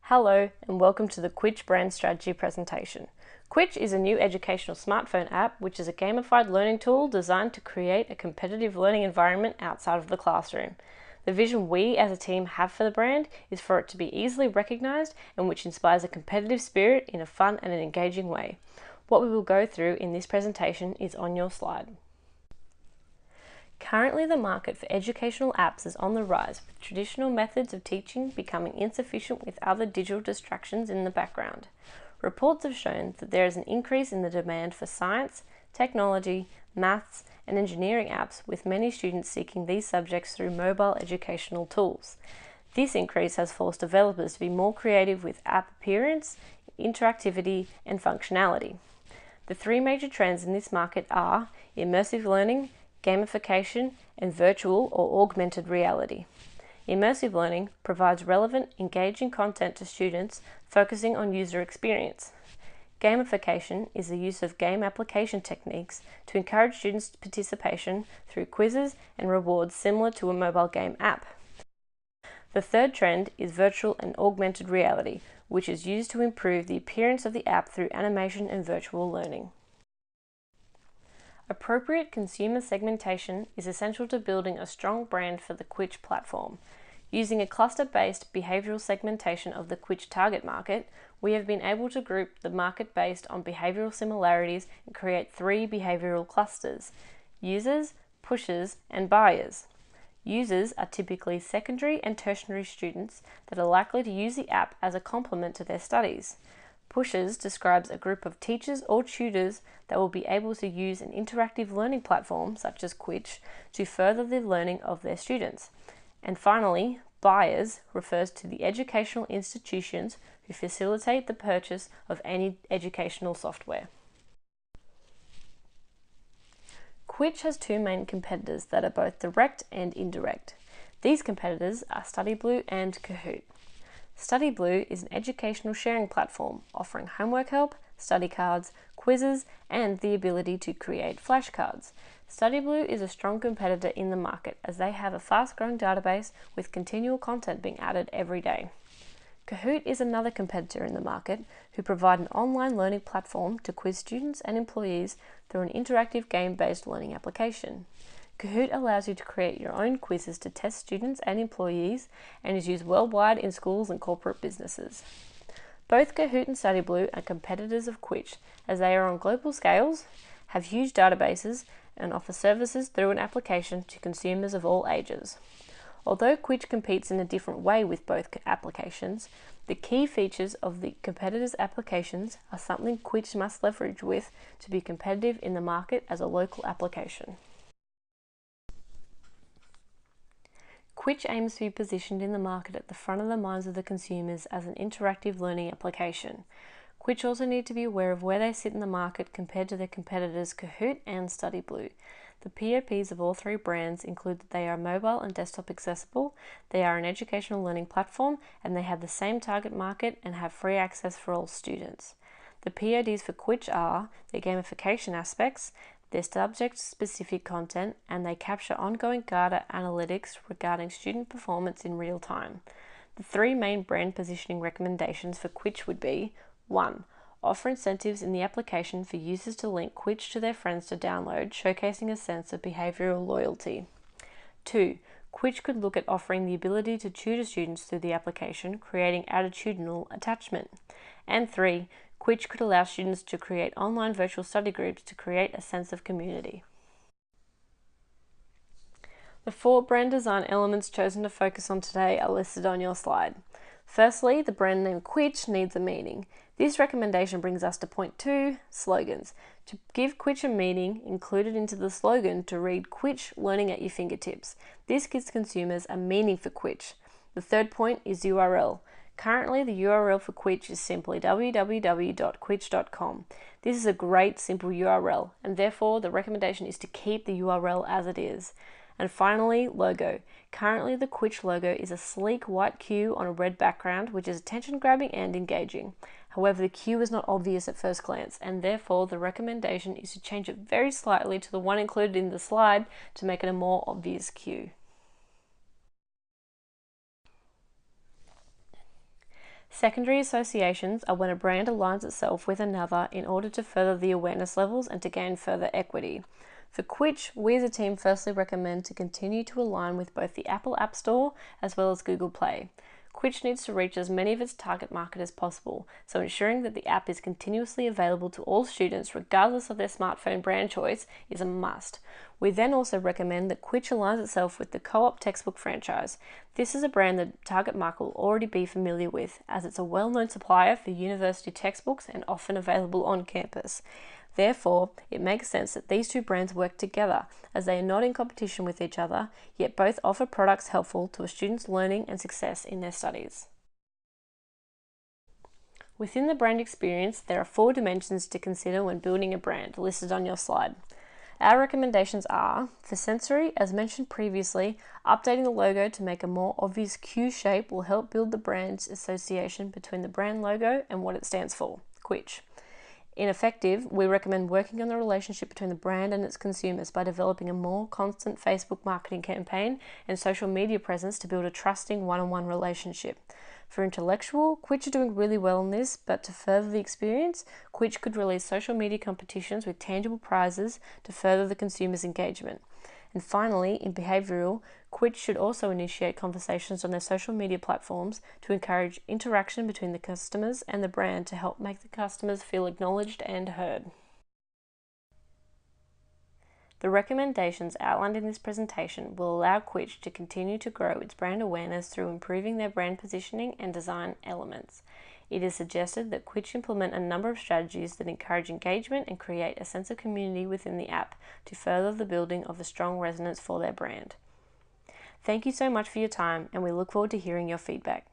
Hello and welcome to the Quitch brand strategy presentation. Quitch is a new educational smartphone app which is a gamified learning tool designed to create a competitive learning environment outside of the classroom. The vision we as a team have for the brand is for it to be easily recognised and which inspires a competitive spirit in a fun and an engaging way. What we will go through in this presentation is on your slide. Currently, the market for educational apps is on the rise, with traditional methods of teaching becoming insufficient with other digital distractions in the background. Reports have shown that there is an increase in the demand for science, technology, maths, and engineering apps, with many students seeking these subjects through mobile educational tools. This increase has forced developers to be more creative with app appearance, interactivity, and functionality. The three major trends in this market are immersive learning, gamification, and virtual or augmented reality. Immersive learning provides relevant, engaging content to students, focusing on user experience. Gamification is the use of game application techniques to encourage students' participation through quizzes and rewards similar to a mobile game app. The third trend is virtual and augmented reality, which is used to improve the appearance of the app through animation and virtual learning. Appropriate consumer segmentation is essential to building a strong brand for the Quitch platform. Using a cluster-based behavioural segmentation of the Quitch target market, we have been able to group the market based on behavioural similarities and create three behavioural clusters: users, pushers, and buyers. Users are typically secondary and tertiary students that are likely to use the app as a complement to their studies. Pushers describes a group of teachers or tutors that will be able to use an interactive learning platform such as Quitch to further the learning of their students. And finally, buyers refers to the educational institutions who facilitate the purchase of any educational software. Quitch has two main competitors that are both direct and indirect. These competitors are StudyBlue and Kahoot! StudyBlue is an educational sharing platform offering homework help, study cards, quizzes, and the ability to create flashcards. StudyBlue is a strong competitor in the market as they have a fast-growing database with continual content being added every day. Kahoot! Is another competitor in the market who provide an online learning platform to quiz students and employees through an interactive game-based learning application. Kahoot! Allows you to create your own quizzes to test students and employees and is used worldwide in schools and corporate businesses. Both Kahoot! And StudyBlue are competitors of Quitch as they are on global scales, have huge databases, and offer services through an application to consumers of all ages. Although Quitch competes in a different way with both applications, the key features of the competitors' applications are something Quitch must leverage with to be competitive in the market as a local application. Quitch aims to be positioned in the market at the front of the minds of the consumers as an interactive learning application. Quitch also need to be aware of where they sit in the market compared to their competitors Kahoot! And StudyBlue. The POPs of all three brands include that they are mobile and desktop accessible, they are an educational learning platform, and they have the same target market and have free access for all students. The PODs for Quitch are their gamification aspects, their subject-specific content, and they capture ongoing data analytics regarding student performance in real time. The three main brand positioning recommendations for Quitch would be: 1. Offer incentives in the application for users to link Quitch to their friends to download, showcasing a sense of behavioural loyalty. 2. Quitch could look at offering the ability to tutor students through the application, creating attitudinal attachment. And 3. Quitch could allow students to create online virtual study groups to create a sense of community. The four brand design elements chosen to focus on today are listed on your slide. Firstly, the brand name Quitch needs a meaning. This recommendation brings us to point 2, slogans. To give Quitch a meaning, included into the slogan to read Quitch learning at your fingertips. This gives consumers a meaning for Quitch. The third point is URL. Currently, the URL for Quitch is simply www.quitch.com. This is a great simple URL, and therefore the recommendation is to keep the URL as it is. And finally, logo. Currently, the Quitch logo is a sleek white Q on a red background, which is attention-grabbing and engaging. However, the Q is not obvious at first glance, and therefore the recommendation is to change it very slightly to the one included in the slide to make it a more obvious Q. Secondary associations are when a brand aligns itself with another in order to further the awareness levels and to gain further equity. For Quitch, we as a team firstly recommend to continue to align with both the Apple App Store as well as Google Play. Quitch needs to reach as many of its target market as possible, so ensuring that the app is continuously available to all students regardless of their smartphone brand choice is a must. We then also recommend that Quitch aligns itself with the Co-op textbook franchise. This is a brand the target market will already be familiar with, as it's a well-known supplier for university textbooks and often available on campus. Therefore, it makes sense that these two brands work together, as they are not in competition with each other, yet both offer products helpful to a student's learning and success in their studies. Within the brand experience, there are 4 dimensions to consider when building a brand, listed on your slide. Our recommendations are, for sensory, as mentioned previously, updating the logo to make a more obvious Q shape will help build the brand's association between the brand logo and what it stands for, Quitch. In effective, we recommend working on the relationship between the brand and its consumers by developing a more constant Facebook marketing campaign and social media presence to build a trusting one-on-one relationship. For intellectual, Quitch are doing really well on this, but to further the experience, Quitch could release social media competitions with tangible prizes to further the consumer's engagement. And finally, in behavioural, Quitch should also initiate conversations on their social media platforms to encourage interaction between the customers and the brand to help make the customers feel acknowledged and heard. The recommendations outlined in this presentation will allow Quitch to continue to grow its brand awareness through improving their brand positioning and design elements. It is suggested that Quitch implement a number of strategies that encourage engagement and create a sense of community within the app to further the building of a strong resonance for their brand. Thank you so much for your time, and we look forward to hearing your feedback.